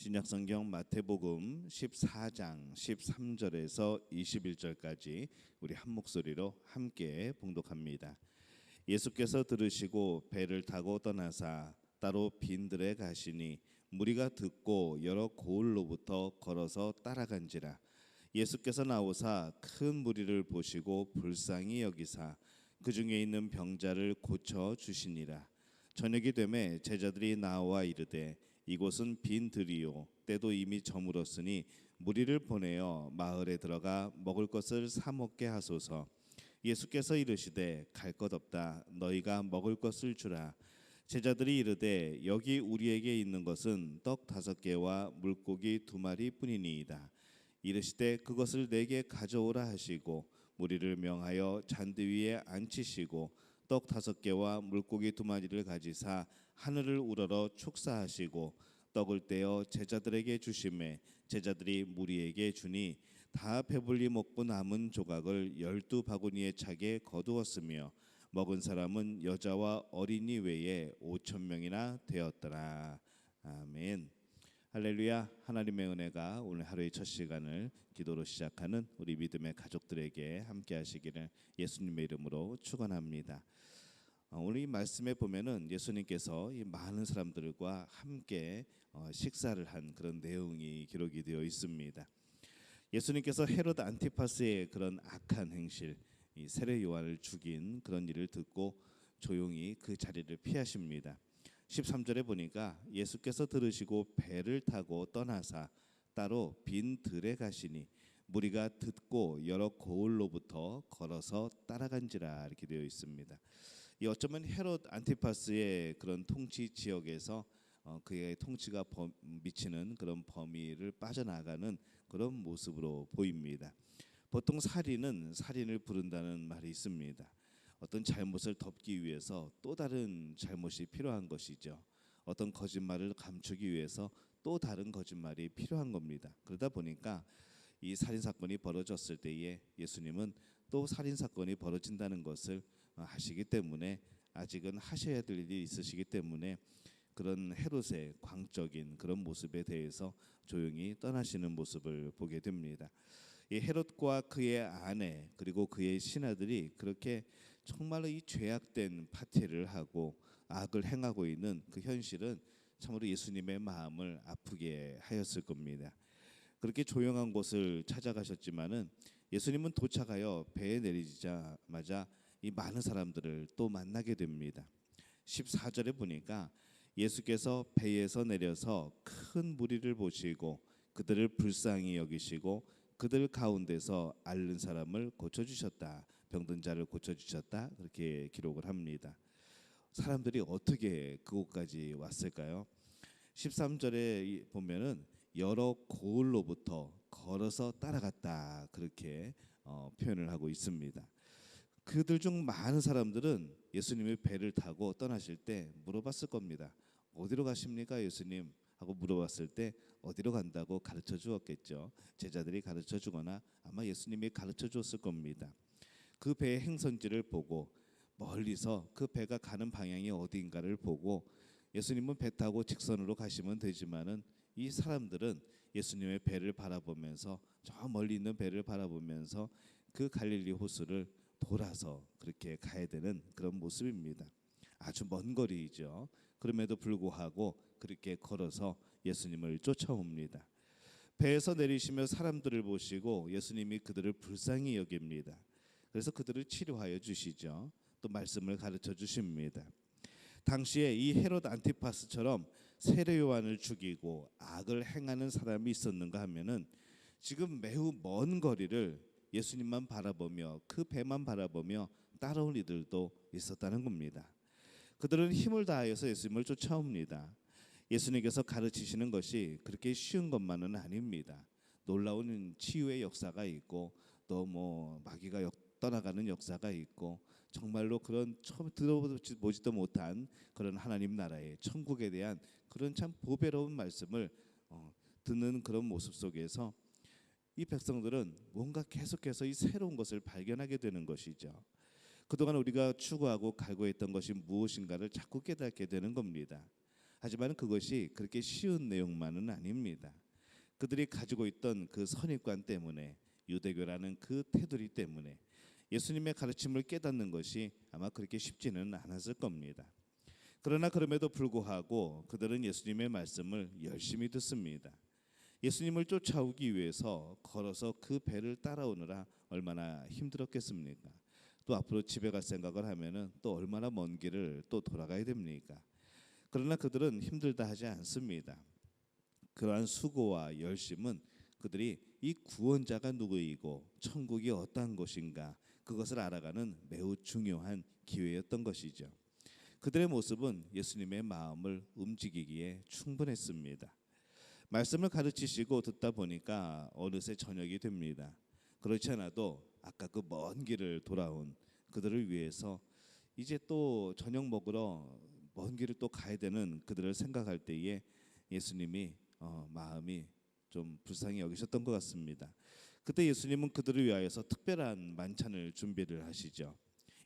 신약성경 마태복음 14장 13절에서 21절까지 우리 한 목소리로 함께 봉독합니다. 예수께서 들으시고 배를 타고 떠나사 따로 빈들에 가시니 무리가 듣고 여러 고을로부터 걸어서 따라간지라. 예수께서 나오사 큰 무리를 보시고 불쌍히 여기사 그 중에 있는 병자를 고쳐 주시니라. 저녁이 되매 제자들이 나와 이르되 이곳은 빈 들이요 때도 이미 저물었으니 무리를 보내어 마을에 들어가 먹을 것을 사 먹게 하소서. 예수께서 이르시되 갈 것 없다. 너희가 먹을 것을 주라. 제자들이 이르되 여기 우리에게 있는 것은 떡 5개와 물고기 2마리 뿐이니이다. 이르시되 그것을 내게 가져오라 하시고 무리를 명하여 잔디 위에 앉히시고 떡 5개와 물고기 2마리를 가지사 하늘을 우러러 축사하시고 떡을 떼어 제자들에게 주시매 제자들이 무리에게 주니 다 배불리 먹고 남은 조각을 12바구니에 차게 거두었으며 먹은 사람은 여자와 어린이 외에 5,000명이나 되었더라. 아멘. 할렐루야. 하나님의 은혜가 오늘 하루의 첫 시간을 기도로 시작하는 우리 믿음의 가족들에게 함께 하시기를 예수님의 이름으로 축원합니다. 오늘 이 말씀에 보면은 예수님께서 이 많은 사람들과 함께 식사를 한 그런 내용이 기록이 되어 있습니다. 예수님께서 헤롯 안티파스의 그런 악한 행실, 이 세례 요한을 죽인 그런 일을 듣고 조용히 그 자리를 피하십니다. 13절에 보니까 예수께서 들으시고 배를 타고 떠나사 따로 빈 들에 가시니 무리가 듣고 여러 고을로부터 걸어서 따라간지라 이렇게 되어 있습니다. 이 어쩌면 헤롯 안티파스의 그런 통치 지역에서 그의 통치가 미치는 그런 범위를 빠져나가는 그런 모습으로 보입니다. 보통 살인은 살인을 부른다는 말이 있습니다. 어떤 잘못을 덮기 위해서 또 다른 잘못이 필요한 것이죠. 어떤 거짓말을 감추기 위해서 또 다른 거짓말이 필요한 겁니다. 그러다 보니까 이 살인 사건이 벌어졌을 때에 예수님은 또 살인 사건이 벌어진다는 것을 하시기 때문에 아직은 하셔야 될 일이 있으시기 때문에 그런 헤롯의 광적인 그런 모습에 대해서 조용히 떠나시는 모습을 보게 됩니다. 이 헤롯과 그의 아내 그리고 그의 신하들이 그렇게 정말로 이 죄악된 파티를 하고 악을 행하고 있는 그 현실은 참으로 예수님의 마음을 아프게 하였을 겁니다. 그렇게 조용한 곳을 찾아가셨지만은 예수님은 도착하여 배에 내리자마자 이 많은 사람들을 또 만나게 됩니다. 14절에 보니까 예수께서 배에서 내려서 큰 무리를 보시고 그들을 불쌍히 여기시고 그들 가운데서 앓는 사람을 고쳐주셨다. 병든 자를 고쳐주셨다. 그렇게 기록을 합니다. 사람들이 어떻게 그곳까지 왔을까요? 13절에 보면은 여러 고을로부터 걸어서 따라갔다. 그렇게 표현을 하고 있습니다. 그들 중 많은 사람들은 예수님의 배를 타고 떠나실 때 물어봤을 겁니다. 어디로 가십니까 예수님? 하고 물어봤을 때 어디로 간다고 가르쳐 주었겠죠. 제자들이 가르쳐 주거나 아마 예수님이 가르쳐 주었을 겁니다. 그 배의 행선지를 보고 멀리서 그 배가 가는 방향이 어디인가를 보고 예수님은 배 타고 직선으로 가시면 되지만은 이 사람들은 예수님의 배를 바라보면서 저 멀리 있는 배를 바라보면서 그 갈릴리 호수를 돌아서 그렇게 가야 되는 그런 모습입니다. 아주 먼 거리이죠. 그럼에도 불구하고 그렇게 걸어서 예수님을 쫓아옵니다. 배에서 내리시며 사람들을 보시고 예수님이 그들을 불쌍히 여깁니다. 그래서 그들을 치료하여 주시죠. 또 말씀을 가르쳐 주십니다. 당시에 이 헤롯 안티파스처럼 세례 요한을 죽이고 악을 행하는 사람이 있었는가 하면은 지금 매우 먼 거리를 예수님만 바라보며 그 배만 바라보며 따라온 이들도 있었다는 겁니다. 그들은 힘을 다하여서 예수님을 쫓아옵니다. 예수님께서 가르치시는 것이 그렇게 쉬운 것만은 아닙니다. 놀라운 치유의 역사가 있고 또 마귀가 떠나가는 역사가 있고 정말로 그런 처음 들어보지도 못한 그런 하나님 나라의 천국에 대한 그런 참 보배로운 말씀을 듣는 그런 모습 속에서 이 백성들은 뭔가 계속해서 이 새로운 것을 발견하게 되는 것이죠. 그동안 우리가 추구하고 갈구했던 것이 무엇인가를 자꾸 깨닫게 되는 겁니다. 하지만 그것이 그렇게 쉬운 내용만은 아닙니다. 그들이 가지고 있던 그 선입관 때문에, 유대교라는 그 테두리 때문에 예수님의 가르침을 깨닫는 것이 아마 그렇게 쉽지는 않았을 겁니다. 그러나 그럼에도 불구하고 그들은 예수님의 말씀을 열심히 듣습니다. 예수님을 쫓아오기 위해서 걸어서 그 배를 따라오느라 얼마나 힘들었겠습니까? 또 앞으로 집에 갈 생각을 하면은 또 얼마나 먼 길을 또 돌아가야 됩니까? 그러나 그들은 힘들다 하지 않습니다. 그러한 수고와 열심은 그들이 이 구원자가 누구이고 천국이 어떠한 곳인가 그것을 알아가는 매우 중요한 기회였던 것이죠. 그들의 모습은 예수님의 마음을 움직이기에 충분했습니다. 말씀을 가르치시고 듣다 보니까 어느새 저녁이 됩니다. 그렇지 않아도 아까 그 먼 길을 돌아온 그들을 위해서 이제 또 저녁 먹으러 먼 길을 또 가야 되는 그들을 생각할 때에 예수님이 마음이 좀 불쌍히 여기셨던 것 같습니다. 그때 예수님은 그들을 위하여서 특별한 만찬을 준비를 하시죠.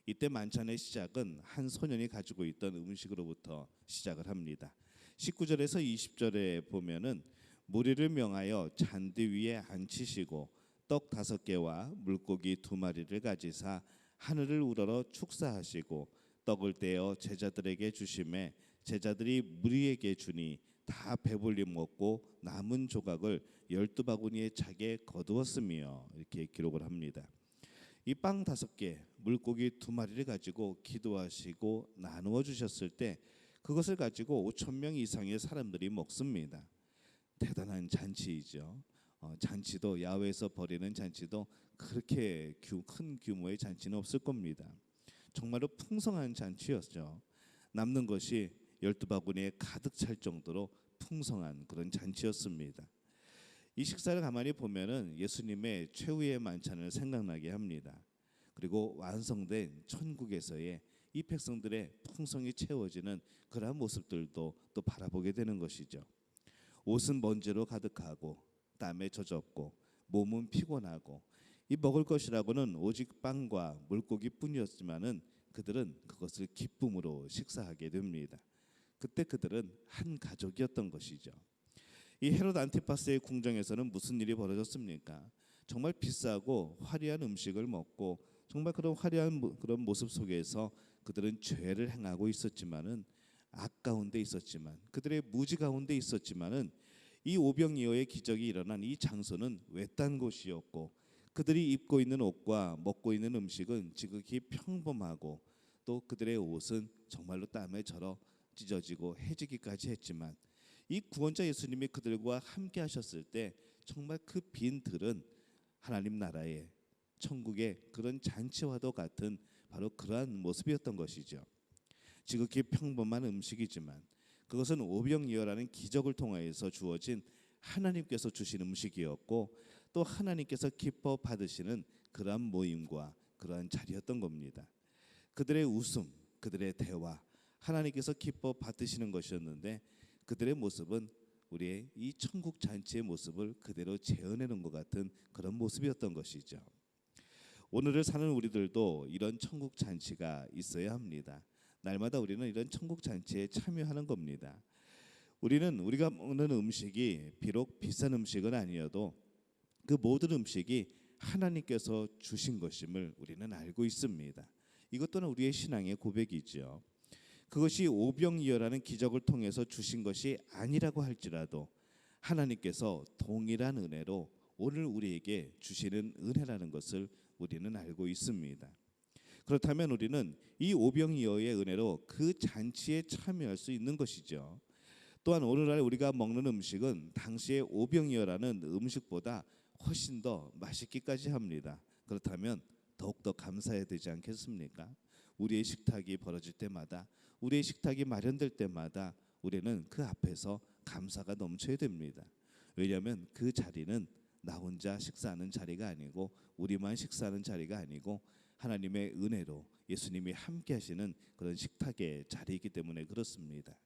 이때 만찬의 시작은 한 소년이 가지고 있던 음식으로부터 시작을 합니다. 19절에서 20절에 보면은 무리를 명하여 잔디 위에 앉히시고 떡 5개와 물고기 2마리를 가지사 하늘을 우러러 축사하시고 떡을 떼어 제자들에게 주심에 제자들이 무리에게 주니 다 배불리 먹고 남은 조각을 12바구니에 차게 거두었으며 이렇게 기록을 합니다. 이 빵 5개, 물고기 2마리를 가지고 기도하시고 나누어 주셨을 때 그것을 가지고 5천 명 이상의 사람들이 먹습니다. 대단한 잔치이죠. 잔치도 야외에서 벌이는 잔치도 그렇게 큰 규모의 잔치는 없을 겁니다. 정말로 풍성한 잔치였죠. 남는 것이 12바구니에 가득 찰 정도로 풍성한 그런 잔치였습니다. 이 식사를 가만히 보면은 예수님의 최후의 만찬을 생각나게 합니다. 그리고 완성된 천국에서의 이 백성들의 풍성이 채워지는 그러한 모습들도 또 바라보게 되는 것이죠. 옷은 먼지로 가득하고 땀에 젖었고 몸은 피곤하고 이 먹을 것이라고는 오직 빵과 물고기뿐이었지만은 그들은 그것을 기쁨으로 식사하게 됩니다. 그때 그들은 한 가족이었던 것이죠. 이 헤롯 안티파스의 궁정에서는 무슨 일이 벌어졌습니까? 정말 비싸고 화려한 음식을 먹고 정말 그런 화려한 그런 모습 속에서 그들은 죄를 행하고 있었지만은 악 가운데 있었지만 그들의 무지 가운데 있었지만은 이 오병이어의 기적이 일어난 이 장소는 외딴 곳이었고 그들이 입고 있는 옷과 먹고 있는 음식은 지극히 평범하고 또 그들의 옷은 정말로 땀에 절어 찢어지고 해지기까지 했지만 이 구원자 예수님이 그들과 함께 하셨을 때 정말 그 빈 들은 하나님 나라의 천국의 그런 잔치와도 같은 바로 그러한 모습이었던 것이죠. 지극히 평범한 음식이지만 그것은 오병이어라는 기적을 통하여서 주어진 하나님께서 주신 음식이었고 또 하나님께서 기뻐 받으시는 그러한 모임과 그러한 자리였던 겁니다. 그들의 웃음, 그들의 대화, 하나님께서 기뻐 받으시는 것이었는데 그들의 모습은 우리의 이 천국 잔치의 모습을 그대로 재현해 놓은 것 같은 그런 모습이었던 것이죠. 오늘을 사는 우리들도 이런 천국 잔치가 있어야 합니다. 날마다 우리는 이런 천국 잔치에 참여하는 겁니다. 우리가 먹는 음식이 비록 비싼 음식은 아니어도 그 모든 음식이 하나님께서 주신 것임을 우리는 알고 있습니다. 이것 또한 우리의 신앙의 고백이죠. 그것이 오병이어라는 기적을 통해서 주신 것이 아니라고 할지라도 하나님께서 동일한 은혜로 오늘 우리에게 주시는 은혜라는 것을 우리는 알고 있습니다. 그렇다면 우리는 이 오병이어의 은혜로 그 잔치에 참여할 수 있는 것이죠. 또한 오늘날 우리가 먹는 음식은 당시의 오병이어라는 음식보다 훨씬 더 맛있기까지 합니다. 그렇다면 더욱더 감사해야 되지 않겠습니까? 우리의 식탁이 벌어질 때마다 우리의 식탁이 마련될 때마다 우리는 그 앞에서 감사가 넘쳐야 됩니다. 왜냐하면 그 자리는 나 혼자 식사하는 자리가 아니고 우리만 식사하는 자리가 아니고 하나님의 은혜로 예수님이 함께 하시는 그런 식탁의 자리이기 때문에 그렇습니다.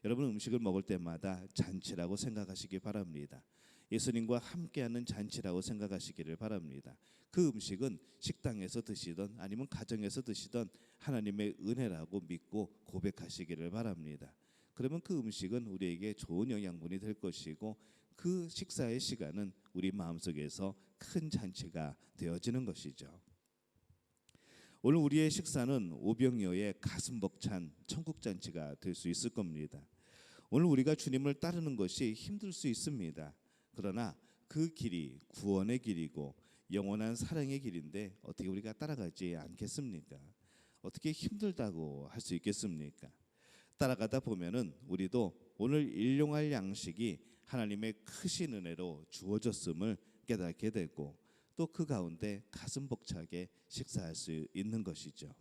여러분 음식을 먹을 때마다 잔치라고 생각하시기 바랍니다. 예수님과 함께하는 잔치라고 생각하시기를 바랍니다. 그 음식은 식당에서 드시던 아니면 가정에서 드시던 하나님의 은혜라고 믿고 고백하시기를 바랍니다. 그러면 그 음식은 우리에게 좋은 영양분이 될 것이고 그 식사의 시간은 우리 마음속에서 큰 잔치가 되어지는 것이죠. 오늘 우리의 식사는 오병이어의 가슴 벅찬 천국 잔치가 될 수 있을 겁니다. 오늘 우리가 주님을 따르는 것이 힘들 수 있습니다. 그러나 그 길이 구원의 길이고 영원한 사랑의 길인데 어떻게 우리가 따라가지 않겠습니까? 어떻게 힘들다고 할 수 있겠습니까? 따라가다 보면은 우리도 오늘 일용할 양식이 하나님의 크신 은혜로 주어졌음을 깨닫게 되고 또 그 가운데 가슴 벅차게 식사할 수 있는 것이죠.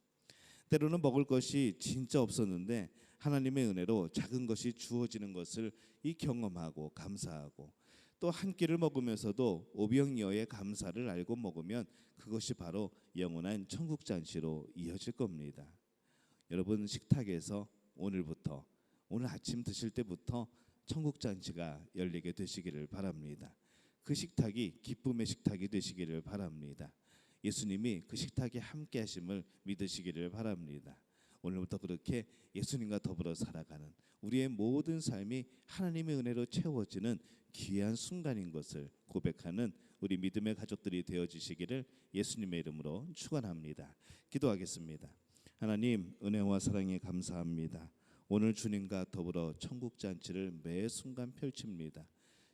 때로는 먹을 것이 진짜 없었는데 하나님의 은혜로 작은 것이 주어지는 것을 이 경험하고 감사하고 또 한 끼를 먹으면서도 오병이어의 감사를 알고 먹으면 그것이 바로 영원한 천국 잔치로 이어질 겁니다. 여러분 식탁에서 오늘부터 오늘 아침 드실 때부터 천국 잔치가 열리게 되시기를 바랍니다. 그 식탁이 기쁨의 식탁이 되시기를 바랍니다. 예수님이 그 식탁에 함께 하심을 믿으시기를 바랍니다. 오늘부터 그렇게 예수님과 더불어 살아가는 우리의 모든 삶이 하나님의 은혜로 채워지는 귀한 순간인 것을 고백하는 우리 믿음의 가족들이 되어지시기를 예수님의 이름으로 축원합니다. 기도하겠습니다. 하나님 은혜와 사랑에 감사합니다. 오늘 주님과 더불어 천국 잔치를 매 순간 펼칩니다.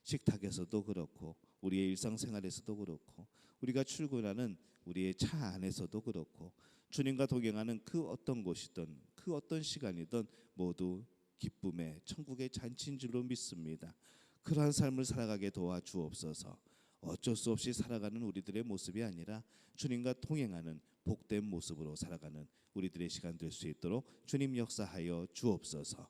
식탁에서도 그렇고 우리의 일상생활에서도 그렇고 우리가 출근하는 우리의 차 안에서도 그렇고 주님과 동행하는 그 어떤 곳이든 그 어떤 시간이든 모두 기쁨의 천국의 잔치인 줄로 믿습니다. 그러한 삶을 살아가게 도와주옵소서. 어쩔 수 없이 살아가는 우리들의 모습이 아니라 주님과 동행하는 복된 모습으로 살아가는 우리들의 시간 될 수 있도록 주님 역사하여 주옵소서.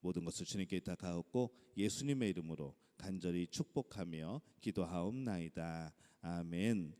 모든 것을 주님께 다 가옵고 예수님의 이름으로 간절히 축복하며 기도하옵나이다. 아멘.